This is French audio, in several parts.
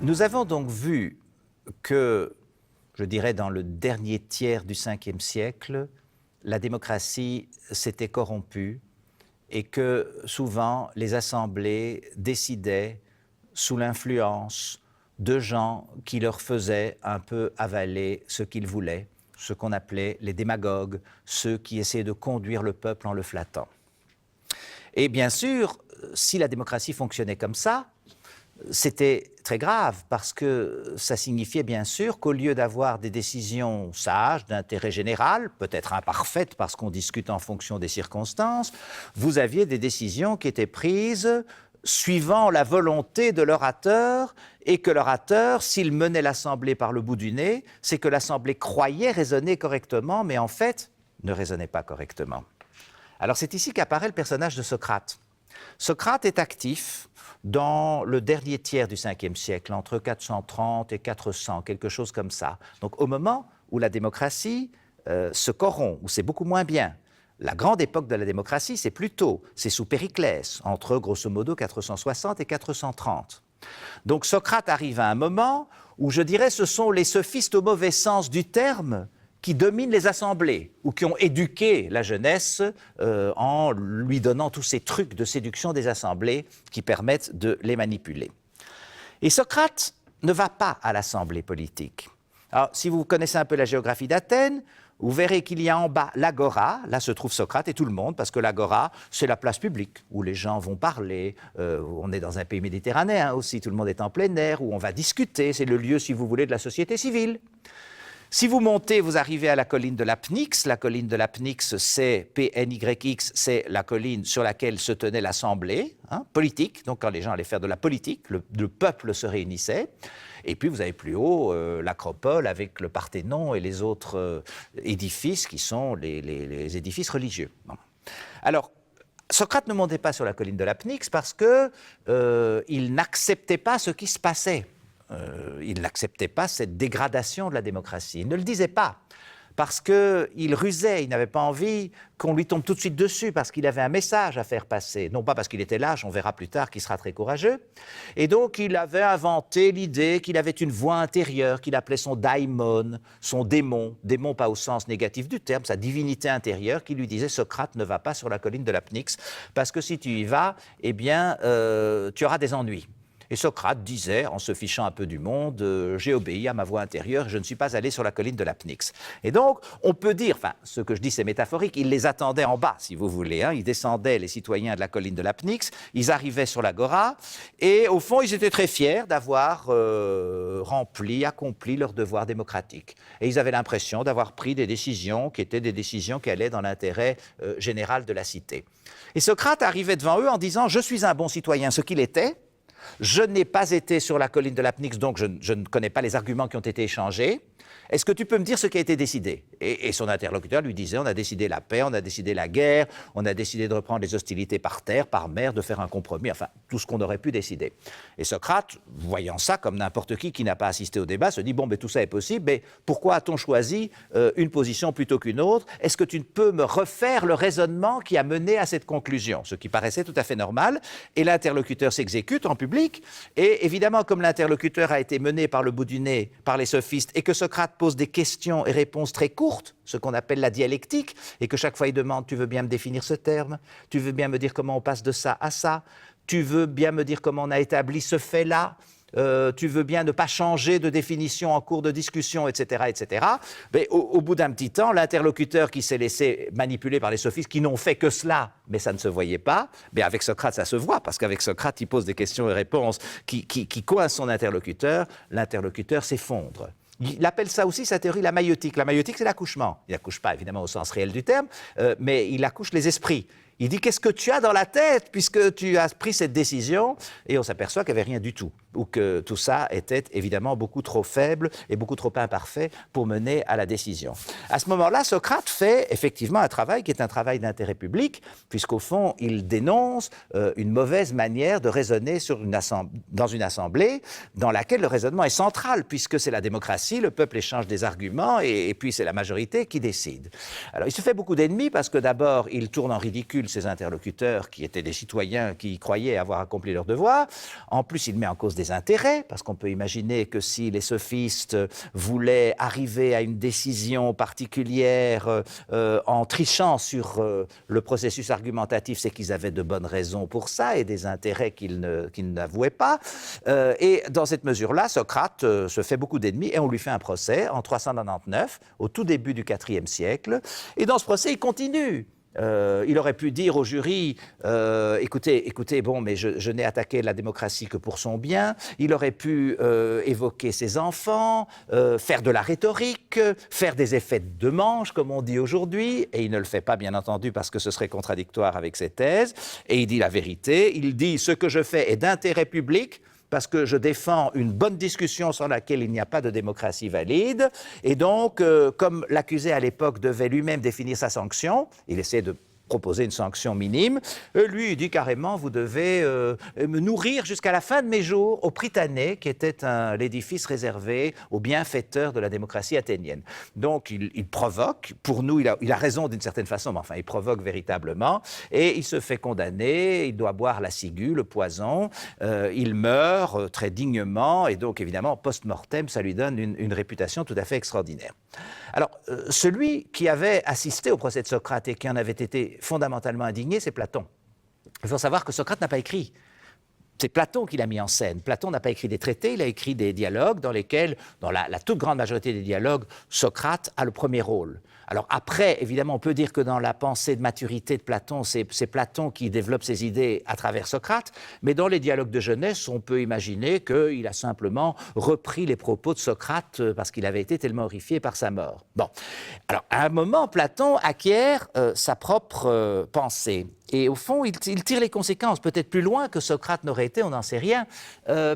Nous avons donc vu que, je dirais dans le dernier tiers du Ve siècle, la démocratie s'était corrompue et que souvent les assemblées décidaient sous l'influence de gens qui leur faisaient un peu avaler ce qu'ils voulaient, ce qu'on appelait les démagogues, ceux qui essayaient de conduire le peuple en le flattant. Et bien sûr, si la démocratie fonctionnait comme ça, c'était très grave parce que ça signifiait bien sûr qu'au lieu d'avoir des décisions sages, d'intérêt général, peut-être imparfaites parce qu'on discute en fonction des circonstances, vous aviez des décisions qui étaient prises suivant la volonté de l'orateur et que l'orateur, s'il menait l'Assemblée par le bout du nez, c'est que l'Assemblée croyait raisonner correctement, mais en fait ne raisonnait pas correctement. Alors c'est ici qu'apparaît le personnage de Socrate. Socrate est actif dans le dernier tiers du Ve siècle, entre 430 et 400, quelque chose comme ça. Donc au moment où la démocratie se corrompt, où c'est beaucoup moins bien. La grande époque de la démocratie, c'est plus tôt, c'est sous Périclès, entre grosso modo 460 et 430. Donc Socrate arrive à un moment où je dirais ce sont les sophistes au mauvais sens du terme qui dominent les assemblées ou qui ont éduqué la jeunesse en lui donnant tous ces trucs de séduction des assemblées qui permettent de les manipuler. Et Socrate ne va pas à l'assemblée politique. Alors, si vous connaissez un peu la géographie d'Athènes, vous verrez qu'il y a en bas l'agora, là se trouve Socrate et tout le monde, parce que l'agora, c'est la place publique, où les gens vont parler, on est dans un pays méditerranéen aussi, tout le monde est en plein air, où on va discuter, c'est le lieu, si vous voulez, de la société civile. Si vous montez, vous arrivez à la colline de l'Apnyx. La colline de l'Apnyx, c'est PNYX, c'est la colline sur laquelle se tenait l'Assemblée politique. Donc quand les gens allaient faire de la politique, le peuple se réunissait. Et puis vous avez plus haut l'Acropole avec le Parthénon et les autres édifices qui sont les édifices religieux. Bon. Alors, Socrate ne montait pas sur la colline de l'Apnyx parce qu'il n'acceptait pas ce qui se passait. Il n'acceptait pas cette dégradation de la démocratie. Il ne le disait pas, parce qu'il rusait, il n'avait pas envie qu'on lui tombe tout de suite dessus, parce qu'il avait un message à faire passer. Non pas parce qu'il était lâche, on verra plus tard qu'il sera très courageux. Et donc il avait inventé l'idée qu'il avait une voix intérieure, qu'il appelait son daimon, son démon pas au sens négatif du terme, sa divinité intérieure, qui lui disait « Socrate ne va pas sur la colline de l'Apnyx, parce que si tu y vas, eh bien, tu auras des ennuis ». Et Socrate disait, en se fichant un peu du monde, j'ai obéi à ma voix intérieure, je ne suis pas allé sur la colline de l'Apnyx. Et donc, on peut dire, enfin, ce que je dis c'est métaphorique, il les attendait en bas, si vous voulez. Ils descendaient, les citoyens de la colline de l'Apnyx, ils arrivaient sur l'agora, et au fond, ils étaient très fiers d'avoir accompli leur devoir démocratique. Et ils avaient l'impression d'avoir pris des décisions qui étaient des décisions qui allaient dans l'intérêt général de la cité. Et Socrate arrivait devant eux en disant, je suis un bon citoyen, ce qu'il était. Je n'ai pas été sur la colline de l'Apnyx, donc je ne connais pas les arguments qui ont été échangés. Est-ce que tu peux me dire ce qui a été décidé ? Et son interlocuteur lui disait, on a décidé la paix, on a décidé la guerre, on a décidé de reprendre les hostilités par terre, par mer, de faire un compromis, enfin, tout ce qu'on aurait pu décider. Et Socrate, voyant ça comme n'importe qui n'a pas assisté au débat, se dit, bon, mais tout ça est possible, mais pourquoi a-t-on choisi une position plutôt qu'une autre ? Est-ce que tu ne peux me refaire le raisonnement qui a mené à cette conclusion ? Ce qui paraissait tout à fait normal. Et l'interlocuteur s'exécute en public. Et évidemment, comme l'interlocuteur a été mené par le bout du nez par les sophistes et que Socrate pose des questions et réponses très courtes, ce qu'on appelle la dialectique, et que chaque fois il demande « tu veux bien me définir ce terme ? Tu veux bien me dire comment on passe de ça à ça ? Tu veux bien me dire comment on a établi ce fait-là ? Tu veux bien ne pas changer de définition en cours de discussion, etc. etc. » Mais au bout d'un petit temps, l'interlocuteur qui s'est laissé manipuler par les sophistes, qui n'ont fait que cela, mais ça ne se voyait pas, mais avec Socrate, ça se voit, parce qu'avec Socrate, il pose des questions et réponses qui coincent son interlocuteur, l'interlocuteur s'effondre. Il appelle ça aussi, sa théorie, la maïeutique. La maïeutique, c'est l'accouchement. Il n'accouche pas, évidemment, au sens réel du terme, mais il accouche les esprits. Il dit, qu'est-ce que tu as dans la tête puisque tu as pris cette décision ? Et on s'aperçoit qu'il n'y avait rien du tout, ou que tout ça était évidemment beaucoup trop faible et beaucoup trop imparfait pour mener à la décision. À ce moment-là, Socrate fait effectivement un travail qui est un travail d'intérêt public, puisqu'au fond, il dénonce une mauvaise manière de raisonner dans une assemblée dans laquelle le raisonnement est central, puisque c'est la démocratie, le peuple échange des arguments et puis c'est la majorité qui décide. Alors il se fait beaucoup d'ennemis parce que d'abord, il tourne en ridicule ses interlocuteurs qui étaient des citoyens qui croyaient avoir accompli leur devoir. En plus, il met en cause des des intérêts, parce qu'on peut imaginer que si les sophistes voulaient arriver à une décision particulière en trichant sur le processus argumentatif, c'est qu'ils avaient de bonnes raisons pour ça et des intérêts qu'ils n'avouaient pas. Et dans cette mesure-là, Socrate se fait beaucoup d'ennemis et on lui fait un procès en 399, au tout début du IVe siècle. Et dans ce procès, il continue. Il aurait pu dire au jury, écoutez, bon, mais je n'ai attaqué la démocratie que pour son bien. Il aurait pu évoquer ses enfants, faire de la rhétorique, faire des effets de manche, comme on dit aujourd'hui. Et il ne le fait pas, bien entendu, parce que ce serait contradictoire avec ses thèses. Et il dit la vérité. Il dit, ce que je fais est d'intérêt public, parce que je défends une bonne discussion sans laquelle il n'y a pas de démocratie valide. Et donc, comme l'accusé à l'époque devait lui-même définir sa sanction, il essaie de proposer une sanction minime, lui, il dit carrément, vous devez me nourrir jusqu'à la fin de mes jours au Prytanée, qui était l'édifice réservé aux bienfaiteurs de la démocratie athénienne. Donc, il provoque, pour nous, il a raison d'une certaine façon, mais enfin, il provoque véritablement, et il se fait condamner, il doit boire la ciguë, le poison, il meurt très dignement, et donc, évidemment, post-mortem, ça lui donne une réputation tout à fait extraordinaire. Alors, celui qui avait assisté au procès de Socrate et qui en avait été fondamentalement indigné, c'est Platon. Il faut savoir que Socrate n'a pas écrit. C'est Platon qui l'a mis en scène. Platon n'a pas écrit des traités, il a écrit des dialogues dans lesquels, dans la toute grande majorité des dialogues, Socrate a le premier rôle. Alors après, évidemment, on peut dire que dans la pensée de maturité de Platon, c'est Platon qui développe ses idées à travers Socrate, mais dans les dialogues de jeunesse, on peut imaginer qu'il a simplement repris les propos de Socrate parce qu'il avait été tellement horrifié par sa mort. Bon, alors à un moment, Platon acquiert sa propre pensée. Et au fond, il tire les conséquences, peut-être plus loin que Socrate n'aurait été, on n'en sait rien,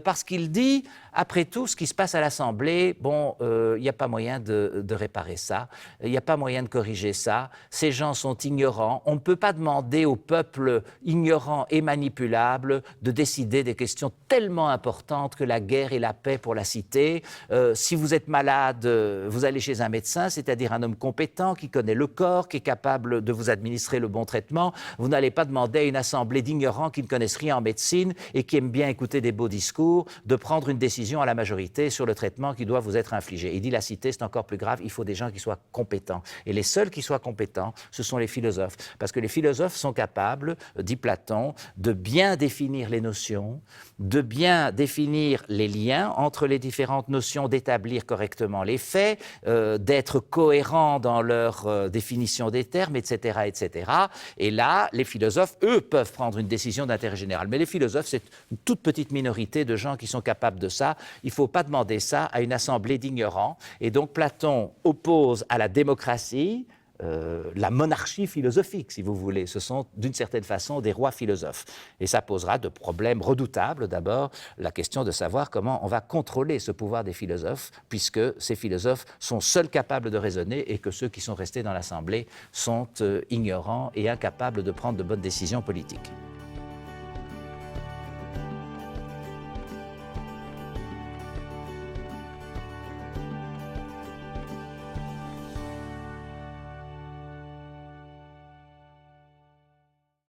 parce qu'il dit, après tout, ce qui se passe à l'Assemblée, bon, il n'y a pas moyen de réparer ça, il n'y a pas moyen de corriger ça, ces gens sont ignorants, on ne peut pas demander au peuple ignorant et manipulable de décider des questions tellement importantes que la guerre et la paix pour la cité. Si vous êtes malade, vous allez chez un médecin, c'est-à-dire un homme compétent qui connaît le corps, qui est capable de vous administrer le bon traitement. Vous n'allez pas demander à une assemblée d'ignorants qui ne connaissent rien en médecine et qui aiment bien écouter des beaux discours de prendre une décision à la majorité sur le traitement qui doit vous être infligé. Il dit la cité, c'est encore plus grave, il faut des gens qui soient compétents. Et les seuls qui soient compétents, ce sont les philosophes. Parce que les philosophes sont capables, dit Platon, de bien définir les notions, de bien définir les liens entre les différentes notions, d'établir correctement les faits, d'être cohérents dans leur définition des termes, etc., etc. Et là, les philosophes, eux, peuvent prendre une décision d'intérêt général. Mais les philosophes, c'est une toute petite minorité de gens qui sont capables de ça. Il ne faut pas demander ça à une assemblée d'ignorants. Et donc, Platon oppose à la démocratie la monarchie philosophique, si vous voulez. Ce sont, d'une certaine façon, des rois philosophes. Et ça posera de problèmes redoutables. D'abord, la question de savoir comment on va contrôler ce pouvoir des philosophes, puisque ces philosophes sont seuls capables de raisonner et que ceux qui sont restés dans l'Assemblée sont ignorants et incapables de prendre de bonnes décisions politiques.